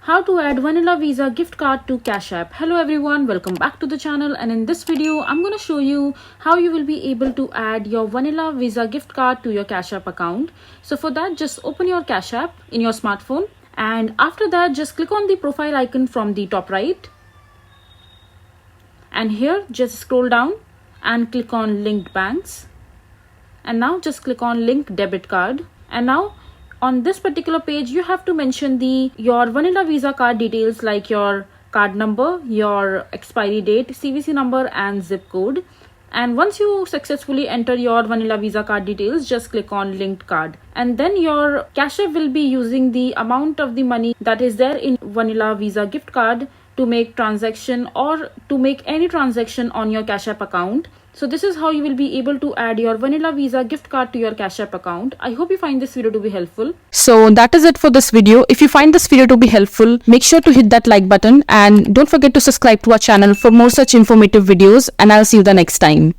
How to add Vanilla Visa gift card to Cashapp. Hello everyone, welcome back to the channel, and in this video I'm going to show you how you will be able to add your Vanilla Visa gift card to your Cashapp account. So for that, just open your Cashapp in your smartphone, and after that just click on the profile icon from the top right, and here just scroll down and click on linked banks, and now just click on link debit card. And now on this particular page you have to mention your Vanilla Visa card details, like your card number, your expiry date, CVC number and zip code. And once you successfully enter your Vanilla Visa card details, just click on linked card, and then your Cashapp will be using the amount of the money that is there in Vanilla Visa gift card to make transaction or to make any transaction on your Cashapp account. So this is how you will be able to add your Vanilla Visa gift card to your Cashapp account. I hope you find this video to be helpful. So that is it for this video. If you find this video to be helpful, make sure to hit that like button and don't forget to subscribe to our channel for more such informative videos, and I'll see you the next time.